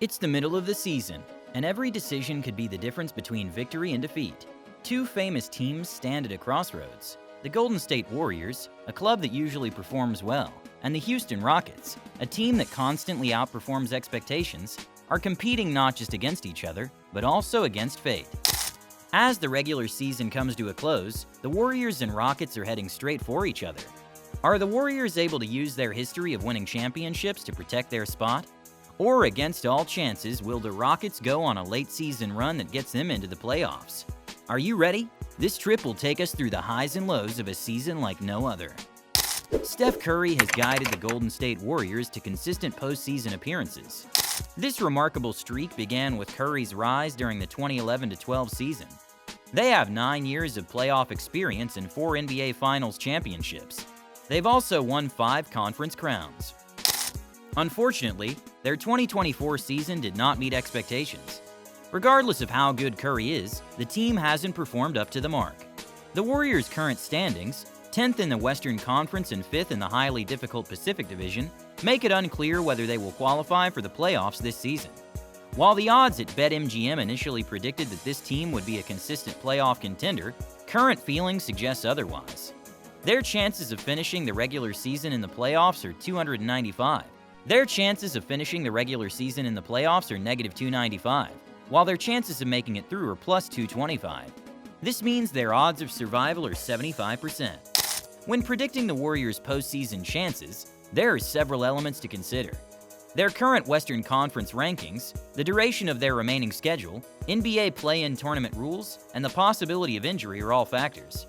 It's the middle of the season, and every decision could be the difference between victory and defeat. Two famous teams stand at a crossroads. The Golden State Warriors, a club that usually performs well, and the Houston Rockets, a team that constantly outperforms expectations, are competing not just against each other, but also against fate. As the regular season comes to a close, the Warriors and Rockets are heading straight for each other. Are the Warriors able to use their history of winning championships to protect their spot? Or, against all chances, will the Rockets go on a late-season run that gets them into the playoffs? Are you ready? This trip will take us through the highs and lows of a season like no other. Steph Curry has guided the Golden State Warriors to consistent postseason appearances. This remarkable streak began with Curry's rise during the 2011-12 season. They have 9 years of playoff experience and 4 NBA Finals championships. They've also won 5 conference crowns. Unfortunately, their 2024 season did not meet expectations. Regardless of how good Curry is, the team hasn't performed up to the mark. The Warriors' current standings, 10th in the Western Conference and 5th in the highly difficult Pacific Division, make it unclear whether they will qualify for the playoffs this season. While the odds at BetMGM initially predicted that this team would be a consistent playoff contender, current feeling suggests otherwise. Their chances of finishing the regular season in the playoffs are 295. Their chances of finishing the regular season in the playoffs are negative 295, while their chances of making it through are plus 225. This means their odds of survival are 75%. When predicting the Warriors' postseason chances, there are several elements to consider. Their current Western Conference rankings, the duration of their remaining schedule, NBA play-in tournament rules, and the possibility of injury are all factors.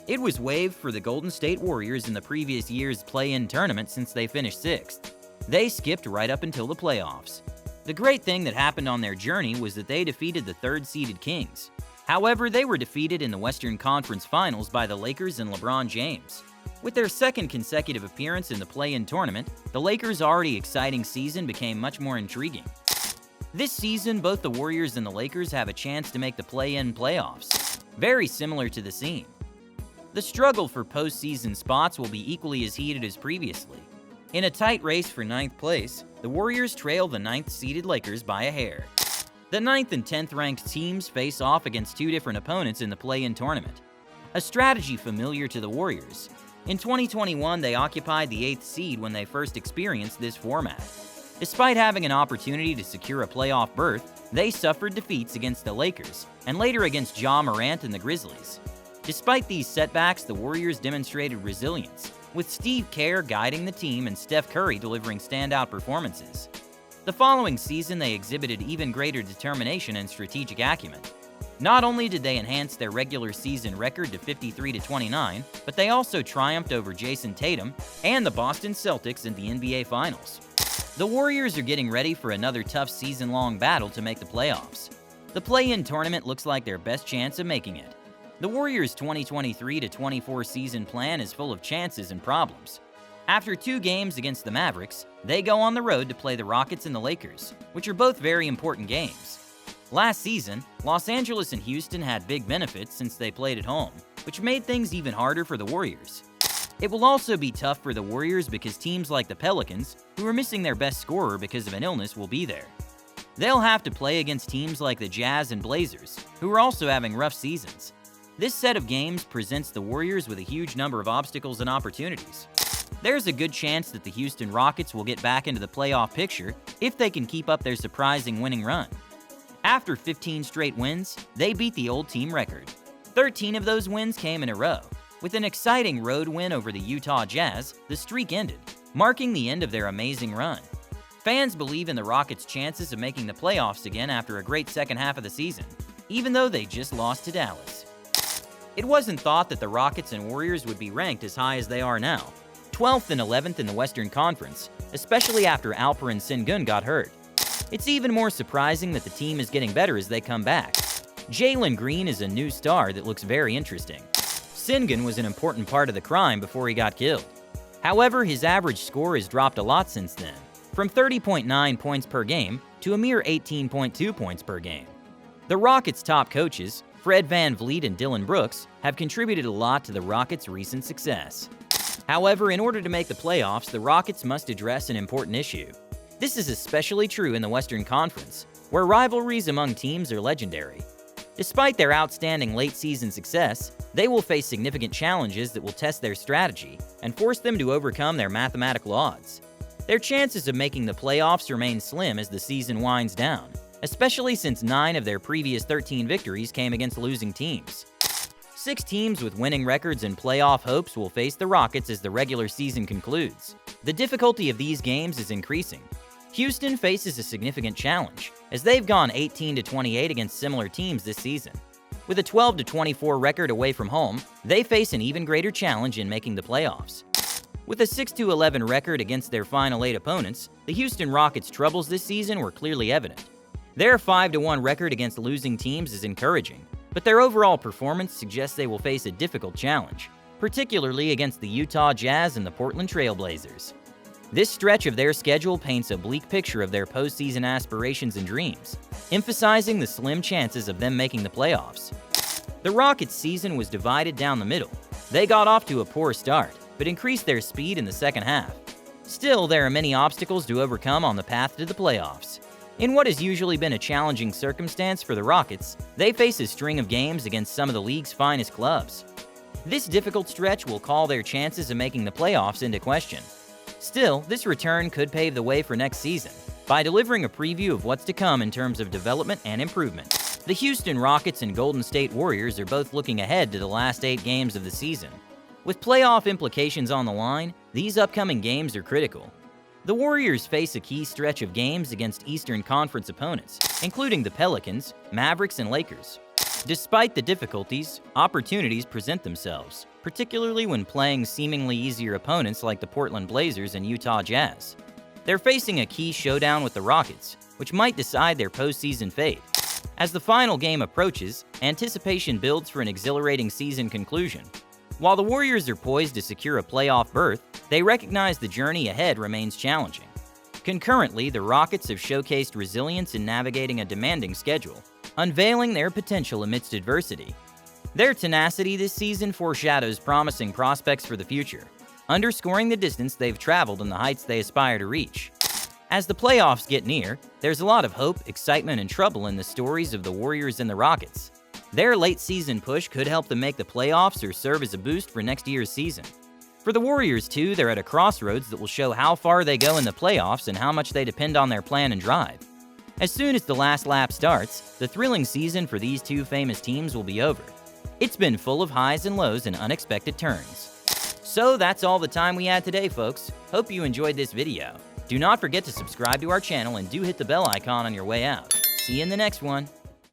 It was waived for the Golden State Warriors in the previous year's play-in tournament since they finished 6th. They skipped right up until the playoffs. The great thing that happened on their journey was that they defeated the third-seeded Kings. However, they were defeated in the Western Conference Finals by the Lakers and LeBron James. With their second consecutive appearance in the play-in tournament, the Lakers' already exciting season became much more intriguing. This season, both the Warriors and the Lakers have a chance to make the play-in playoffs, very similar to the scene. The struggle for postseason spots will be equally as heated as previously. In a tight race for 9th place, the Warriors trail the 9th-seeded Lakers by a hair. The 9th and 10th ranked teams face off against 2 different opponents in the play-in tournament, a strategy familiar to the Warriors. In 2021, they occupied the 8th seed when they first experienced this format. Despite having an opportunity to secure a playoff berth, they suffered defeats against the Lakers and later against Ja Morant and the Grizzlies. Despite these setbacks, the Warriors demonstrated resilience, with Steve Kerr guiding the team and Steph Curry delivering standout performances. The following season, they exhibited even greater determination and strategic acumen. Not only did they enhance their regular season record to 53-29, but they also triumphed over Jason Tatum and the Boston Celtics in the NBA Finals. The Warriors are getting ready for another tough season-long battle to make the playoffs. The play-in tournament looks like their best chance of making it. The Warriors' 2023-24 season plan is full of chances and problems. After 2 games against the Mavericks, they go on the road to play the Rockets and the Lakers, which are both very important games. Last season, Los Angeles and Houston had big benefits since they played at home, which made things even harder for the Warriors. It will also be tough for the Warriors because teams like the Pelicans, who are missing their best scorer because of an illness, will be there. They'll have to play against teams like the Jazz and Blazers, who are also having rough seasons. This set of games presents the Warriors with a huge number of obstacles and opportunities. There's a good chance that the Houston Rockets will get back into the playoff picture if they can keep up their surprising winning run. After 15 straight wins, they beat the old team record. 13 of those wins came in a row. With an exciting road win over the Utah Jazz, the streak ended, marking the end of their amazing run. Fans believe in the Rockets' chances of making the playoffs again after a great second half of the season, even though they just lost to Dallas. It wasn't thought that the Rockets and Warriors would be ranked as high as they are now, 12th and 11th in the Western Conference, especially after Alperen Sengun got hurt. It's even more surprising that the team is getting better as they come back. Jalen Green is a new star that looks very interesting. Sengun was an important part of the crime before he got killed. However, his average score has dropped a lot since then, from 30.9 points per game to a mere 18.2 points per game. The Rockets' top coaches, Fred VanVleet and Dylan Brooks, have contributed a lot to the Rockets' recent success. However, in order to make the playoffs, the Rockets must address an important issue. This is especially true in the Western Conference, where rivalries among teams are legendary. Despite their outstanding late-season success, they will face significant challenges that will test their strategy and force them to overcome their mathematical odds. Their chances of making the playoffs remain slim as the season winds down, especially since 9 of their previous 13 victories came against losing teams. 6 teams with winning records and playoff hopes will face the Rockets as the regular season concludes. The difficulty of these games is increasing. Houston faces a significant challenge, as they've gone 18-28 against similar teams this season. With a 12-24 record away from home, they face an even greater challenge in making the playoffs. With a 6-11 record against their final 8 opponents, the Houston Rockets' troubles this season were clearly evident. Their 5-1 record against losing teams is encouraging, but their overall performance suggests they will face a difficult challenge, particularly against the Utah Jazz and the Portland Trail Blazers. This stretch of their schedule paints a bleak picture of their postseason aspirations and dreams, emphasizing the slim chances of them making the playoffs. The Rockets' season was divided down the middle. They got off to a poor start, but increased their speed in the second half. Still, there are many obstacles to overcome on the path to the playoffs. In what has usually been a challenging circumstance for the Rockets, they face a string of games against some of the league's finest clubs. This difficult stretch will call their chances of making the playoffs into question. Still, this return could pave the way for next season by delivering a preview of what's to come in terms of development and improvement. The Houston Rockets and Golden State Warriors are both looking ahead to the last 8 games of the season. With playoff implications on the line, these upcoming games are critical. The Warriors face a key stretch of games against Eastern Conference opponents, including the Pelicans, Mavericks, and Lakers. Despite the difficulties, opportunities present themselves, particularly when playing seemingly easier opponents like the Portland Blazers and Utah Jazz. They're facing a key showdown with the Rockets, which might decide their postseason fate. As the final game approaches, anticipation builds for an exhilarating season conclusion. While the Warriors are poised to secure a playoff berth, they recognize the journey ahead remains challenging. Concurrently, the Rockets have showcased resilience in navigating a demanding schedule, unveiling their potential amidst adversity. Their tenacity this season foreshadows promising prospects for the future, underscoring the distance they've traveled and the heights they aspire to reach. As the playoffs get near, there's a lot of hope, excitement, and trouble in the stories of the Warriors and the Rockets. Their late-season push could help them make the playoffs or serve as a boost for next year's season. For the Warriors, too, they're at a crossroads that will show how far they go in the playoffs and how much they depend on their plan and drive. As soon as the last lap starts, the thrilling season for these two famous teams will be over. It's been full of highs and lows and unexpected turns. So that's all the time we had today, folks. Hope you enjoyed this video. Do not forget to subscribe to our channel and do hit the bell icon on your way out. See you in the next one.